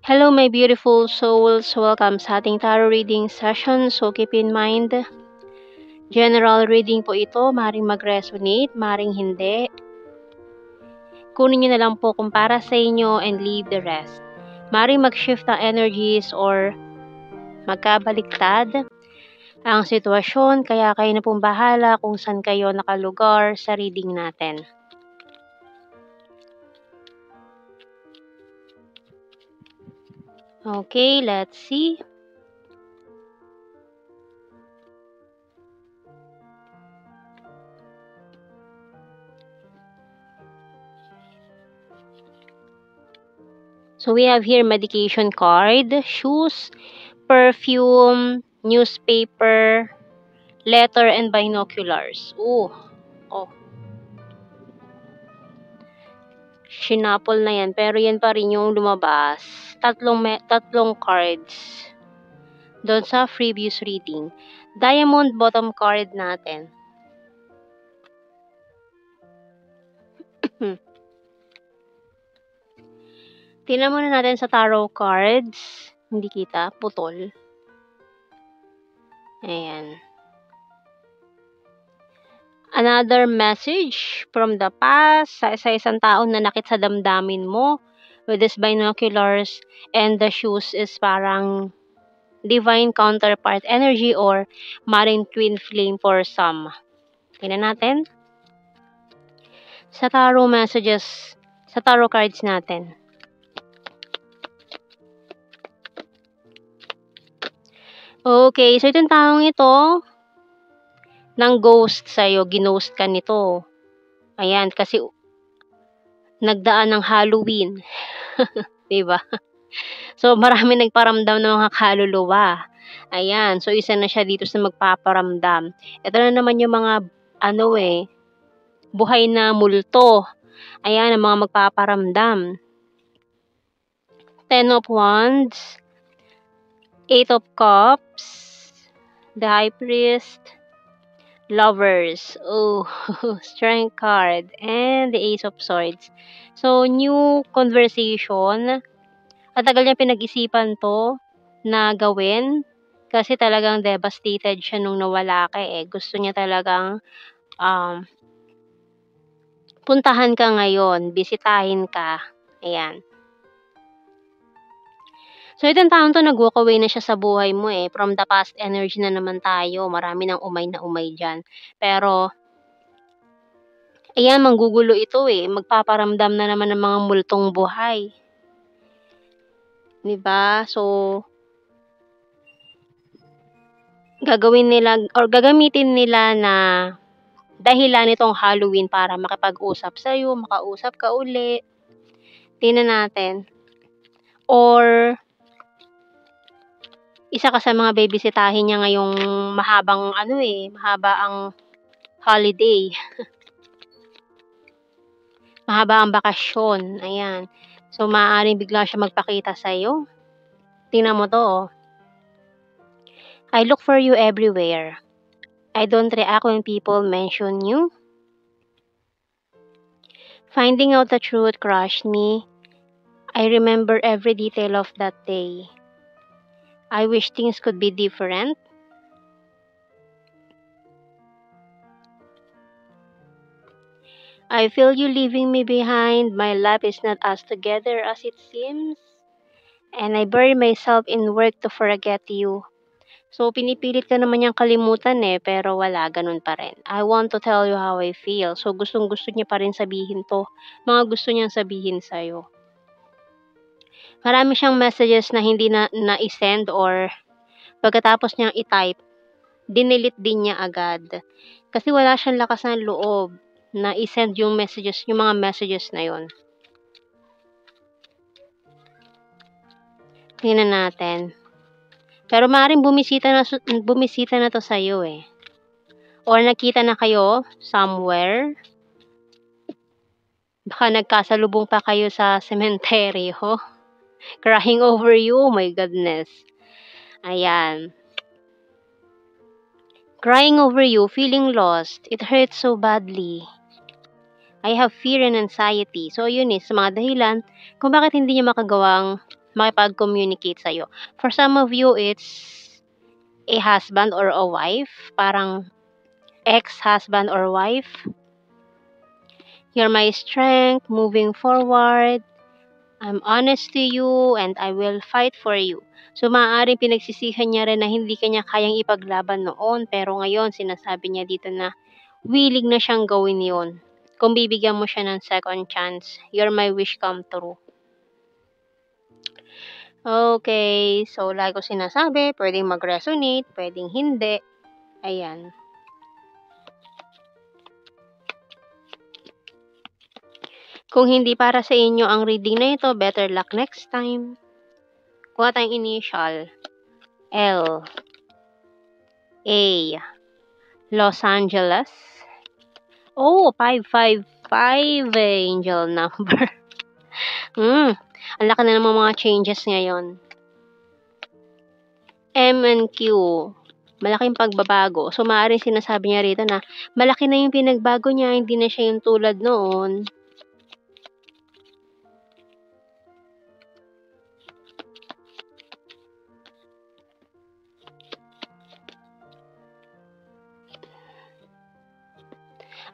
Hello, my beautiful souls. Welcome sa ating tarot reading session. So, keep in mind, general reading po ito. Maring mag-resonate, maring hindi. Kunin nyo na lang po kung para sa inyo and leave the rest. Maring mag-shift ang energies or magkabaliktad ang sitwasyon. Kaya kayo na pong bahala kung saan kayo nakalugar sa reading natin. Okay, let's see. So we have here medication card, shoes, perfume, newspaper, letter, and binoculars. Oh. Shinapol na yan, pero yan pa rin yung lumabas. Tatlong cards doon sa previous reading. Diamond bottom card natin. Tingnan muna natin sa tarot cards. Hindi kita, putol. Ayan. Another message from the past sa isang taong nanakit sa damdamin mo with these binoculars, and the shoes is parang divine counterpart energy or marine twin flame for some. Tingnan natin. Sa tarot messages, sa tarot cards natin. Okay, so itong taong ito, ng ghost sa'yo, ginost ka nito. Ayan, kasi nagdaan ng Halloween. Diba? So, marami nagparamdam ng mga kaluluwa. Ayan, so isa na siya dito sa magpaparamdam. Ito na naman yung mga, buhay na multo. Ayan, ang mga magpaparamdam. Ten of Wands, Eight of Cups, the High Priest, Lovers, Strength card, and the Ace of Swords. So, new conversation. At tagal niya pinag-isipan to na gawin kasi talagang devastated siya nung nawala ka eh. Gusto niya talagang puntahan ka ngayon, bisitahin ka. Ayan. So, itong taon to, nag-walk away na siya sa buhay mo eh. From the past energy na naman tayo. Marami nang umay na umay dyan. Pero, ayan, manggugulo ito eh. Magpaparamdam na naman ng mga multong buhay. Diba? So, gagamitin nila na dahilan itong Halloween para makipag-usap sa'yo, makausap ka uli. Tingnan natin. Or, isa ka sa mga babysitahin niya ngayong mahaba ang holiday. Mahaba ang bakasyon. Ayan. So, maaaring bigla siya magpakita sa'yo. Tingnan mo to. I look for you everywhere. I don't react when people mention you. Finding out the truth crushed me. I remember every detail of that day. I wish things could be different. I feel you leaving me behind. My life is not as together as it seems. And I bury myself in work to forget you. So, pinipilit ka naman niyang kalimutan eh, pero wala, ganun pa rin. I want to tell you how I feel. So, gustong-gusto niya pa rin sabihin to. Mga gusto niyang sabihin sa'yo. Marami siyang messages na hindi na-send or pagkatapos niyang i-type, dinilit din niya agad. Kasi wala siyang lakas ng loob na i-send yung messages, yung mga messages na yon. Tingnan natin. Pero maaaring bumisita na to sa'yo eh. Or nakita na kayo somewhere. Baka nagkasalubong pa kayo sa sementeryo. Crying over you, oh my goodness. Ayan. Crying over you, feeling lost. It hurts so badly. I have fear and anxiety. So, yun sa mga dahilan kung bakit hindi niya makagawang makipag-communicate sa'yo. For some of you, it's a husband or a wife, parang ex-husband or wife. You're my strength moving forward. I'm honest to you and I will fight for you. So, maaaring pinagsisihan niya rin na hindi kanya kayang ipaglaban noon, pero ngayon sinasabi niya dito na willing na siyang gawin yon. Kung bibigyan mo siya ng second chance, you're my wish come true. Okay, so like ko sinasabi, pwedeng mag-resonate, pwedeng hindi. Ayan. Kung hindi para sa inyo ang reading na ito, better luck next time. Kuha tayong initial. L. A. Los Angeles. Oh, 555 angel number. Ang laki na naman mga changes ngayon. M and Q. Malaking pagbabago. So, maaaring sinasabi niya rito na malaki na yung pinagbago niya, hindi na siya yung tulad noon.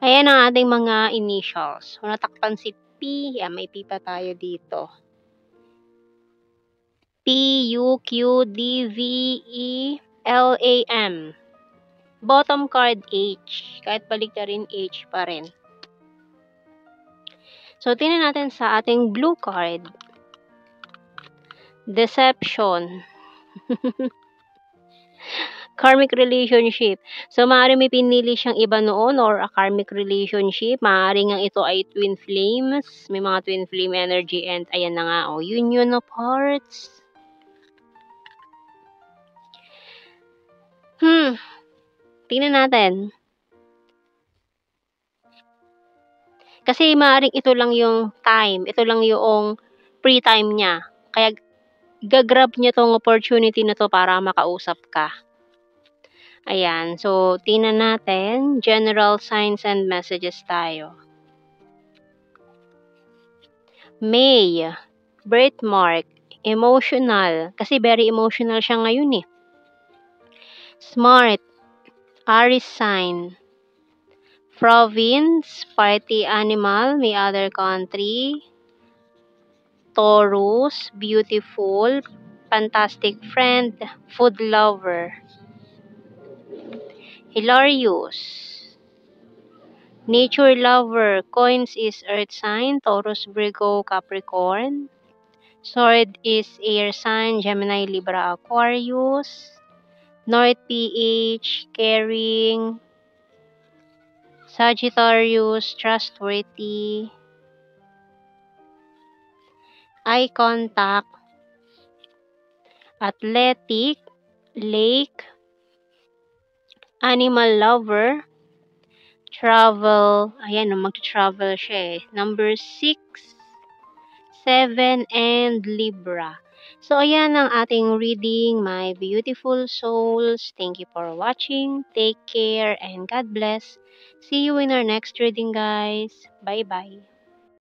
Ayan ang ating mga initials. Kung natakpan si P, may P pa tayo dito. P, U, Q, D, V, E, L, A, M. Bottom card, H. Kahit balik na rin, H pa rin. So, tingnan natin sa ating blue card. Deception. Karmic relationship. So, maaaring may pinili siyang iba noon or a karmic relationship. Maaaring ang ito ay twin flames. May mga twin flame energy and ayan na nga, union of hearts. Tingnan natin. Kasi maaaring ito lang yung time. Ito lang yung free time niya. Kaya, gagrab niya tong opportunity na to para makausap ka. Ayan. So, tingnan natin. General signs and messages tayo. May. Birthmark. Emotional. Kasi very emotional siya ngayon eh. Smart. Aries sign. Province. Party animal. May other country. Taurus. Beautiful. Fantastic friend. Food lover. Hilarious. Nature lover. Coins is earth sign. Taurus, Virgo, Capricorn. Sword is air sign. Gemini, Libra, Aquarius. North PH. Caring. Sagittarius. Trustworthy. Eye contact. Athletic. Lake. Animal lover. Travel. Ayan, mag-travel siya eh. Number 6, 7, and Libra. So, ayan ang ating reading, my beautiful souls. Thank you for watching. Take care and God bless. See you in our next reading, guys. Bye-bye.